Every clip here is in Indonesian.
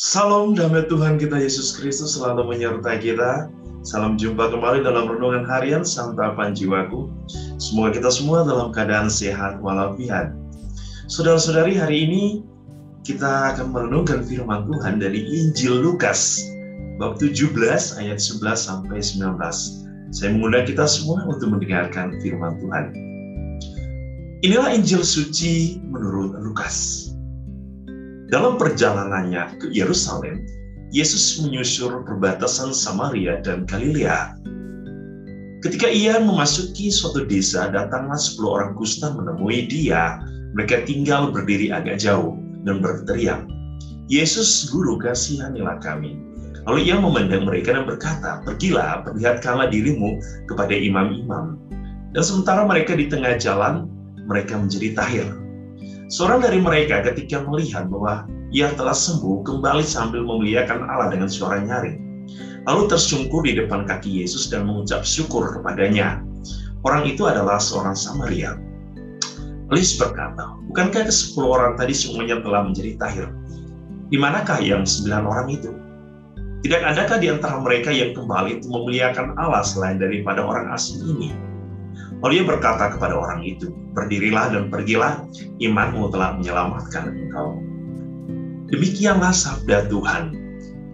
Salam damai Tuhan kita Yesus Kristus selalu menyertai kita. Salam jumpa kembali dalam renungan harian Santapan Jiwaku. Semoga kita semua dalam keadaan sehat walafiat. Saudara-saudari, hari ini kita akan merenungkan firman Tuhan dari Injil Lukas bab 17 ayat 11 sampai 19. Saya mengundang kita semua untuk mendengarkan firman Tuhan. Inilah Injil suci menurut Lukas. Dalam perjalanannya ke Yerusalem, Yesus menyusur perbatasan Samaria dan Galilea. Ketika ia memasuki suatu desa, datanglah 10 orang kusta menemui dia. Mereka tinggal berdiri agak jauh dan berteriak, "Yesus, Guru, kasihanilah kami." Lalu ia memandang mereka dan berkata, "Pergilah, perlihatkanlah dirimu kepada imam-imam." Dan sementara mereka di tengah jalan, mereka menjadi tahir. Seorang dari mereka ketika melihat bahwa ia telah sembuh, kembali sambil memuliakan Allah dengan suara nyaring. Lalu tersungkur di depan kaki Yesus dan mengucap syukur kepadanya. Orang itu adalah seorang Samaria. Yesus berkata, "Bukankah ke-10 orang tadi semuanya telah menjadi tahir? Di manakah yang 9 orang itu? Tidak adakah di antara mereka yang kembali untuk memuliakan Allah selain daripada orang asing ini?" Lalu ia berkata kepada orang itu, "Berdirilah dan pergilah, imanmu telah menyelamatkan engkau." Demikianlah sabda Tuhan.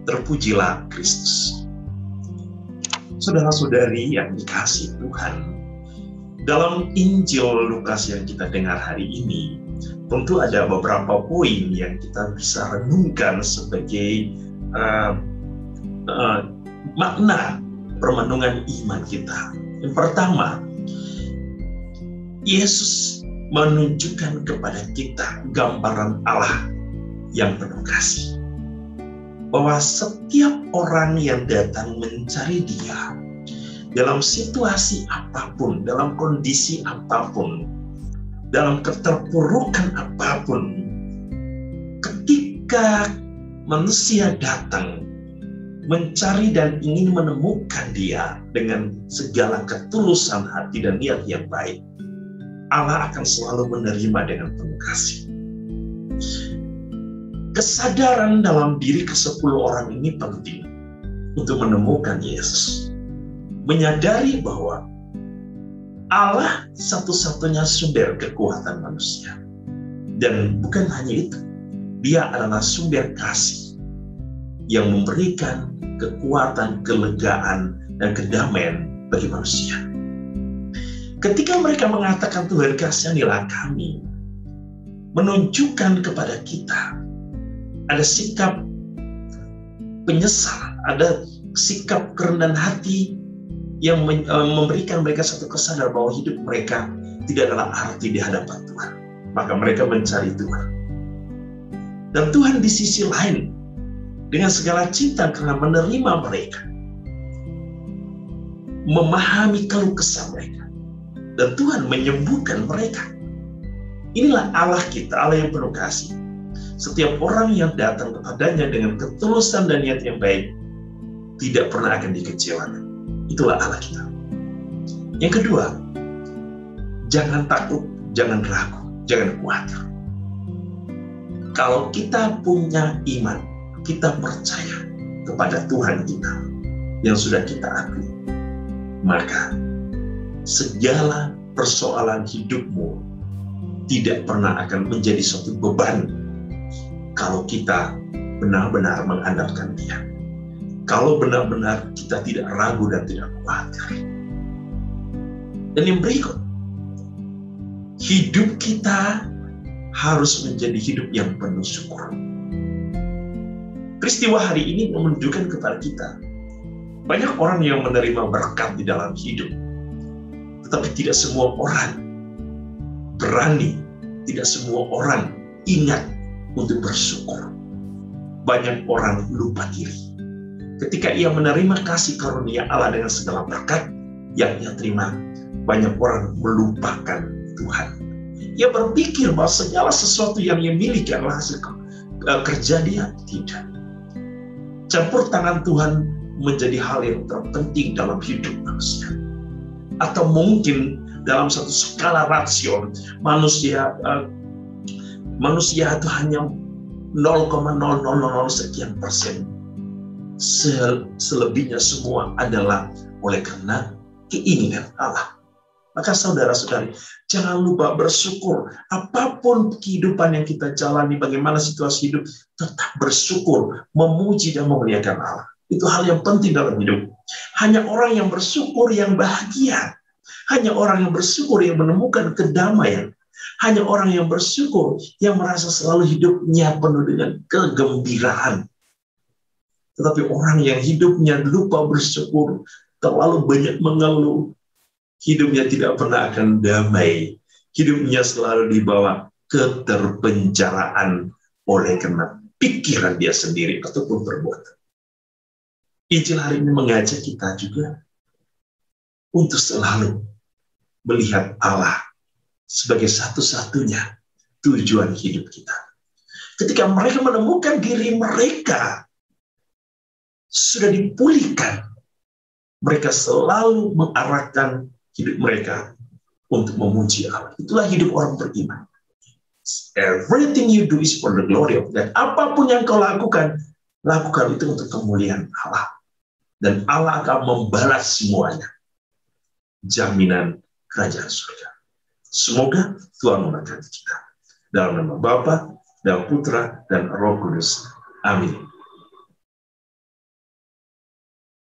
Terpujilah Kristus. Saudara-saudari yang dikasihi Tuhan, dalam Injil Lukas yang kita dengar hari ini, tentu ada beberapa poin yang kita bisa renungkan sebagai makna permenungan iman kita. Yang pertama, Yesus menunjukkan kepada kita gambaran Allah yang penuh kasih. Bahwa setiap orang yang datang mencari Dia, dalam situasi apapun, dalam kondisi apapun, dalam keterpurukan apapun, ketika manusia datang mencari dan ingin menemukan Dia dengan segala ketulusan hati dan niat yang baik, Allah akan selalu menerima dengan penuh kasih. Kesadaran dalam diri ke-10 orang ini penting untuk menemukan Yesus. Menyadari bahwa Allah satu-satunya sumber kekuatan manusia. Dan bukan hanya itu, Dia adalah sumber kasih yang memberikan kekuatan, kelegaan, dan kedamaian bagi manusia. Ketika mereka mengatakan, "Tuhan, kasihanilah kami," menunjukkan kepada kita ada sikap penyesalan, ada sikap kerendahan hati yang memberikan mereka satu kesadaran bahwa hidup mereka tidak adalah arti di hadapan Tuhan. Maka mereka mencari Tuhan. Dan Tuhan di sisi lain, dengan segala cinta karena menerima mereka, memahami keluh kesah mereka, dan Tuhan menyembuhkan mereka. Inilah Allah kita, Allah yang penuh kasih. Setiap orang yang datang kepadanya dengan ketulusan dan niat yang baik, tidak pernah akan dikecewakan. Itulah Allah kita. Yang kedua, jangan takut, jangan ragu, jangan khawatir. Kalau kita punya iman, kita percaya kepada Tuhan kita yang sudah kita akui, maka segala persoalan hidupmu tidak pernah akan menjadi suatu beban kalau kita benar-benar mengandalkan Dia. Kalau benar-benar kita tidak ragu dan tidak khawatir. Dan yang berikut, hidup kita harus menjadi hidup yang penuh syukur. Peristiwa hari ini menunjukkan kepada kita, banyak orang yang menerima berkat di dalam hidup, tetapi tidak semua orang berani, tidak semua orang ingat untuk bersyukur. Banyak orang lupa diri. Ketika ia menerima kasih karunia Allah dengan segala berkat yang ia terima, banyak orang melupakan Tuhan. Ia berpikir bahwa segala sesuatu yang ia miliki adalah hasil kerja dia. Tidak. Campur tangan Tuhan menjadi hal yang terpenting dalam hidup manusia. Atau mungkin dalam satu skala rasio manusia itu hanya sekian persen. Selebihnya semua adalah oleh karena keinginan Allah. Maka saudara-saudari, jangan lupa bersyukur. Apapun kehidupan yang kita jalani, bagaimana situasi hidup, tetap bersyukur, memuji dan memuliakan Allah. Itu hal yang penting dalam hidup. Hanya orang yang bersyukur yang bahagia. Hanya orang yang bersyukur yang menemukan kedamaian. Hanya orang yang bersyukur yang merasa selalu hidupnya penuh dengan kegembiraan. Tetapi orang yang hidupnya lupa bersyukur, terlalu banyak mengeluh, hidupnya tidak pernah akan damai. Hidupnya selalu dibawa keterpenjaraan oleh karena pikiran dia sendiri ataupun perbuatan. Injil hari ini mengajak kita juga untuk selalu melihat Allah sebagai satu-satunya tujuan hidup kita. Ketika mereka menemukan diri mereka sudah dipulihkan, mereka selalu mengarahkan hidup mereka untuk memuji Allah. Itulah hidup orang beriman. Everything you do is for the glory of God. Apapun yang kau lakukan, lakukan itu untuk kemuliaan Allah. Dan Allah akan membalas semuanya. Jaminan kerajaan surga. Semoga Tuhan memberkati kita. Dalam nama Bapa dan Putra dan Roh Kudus. Amin.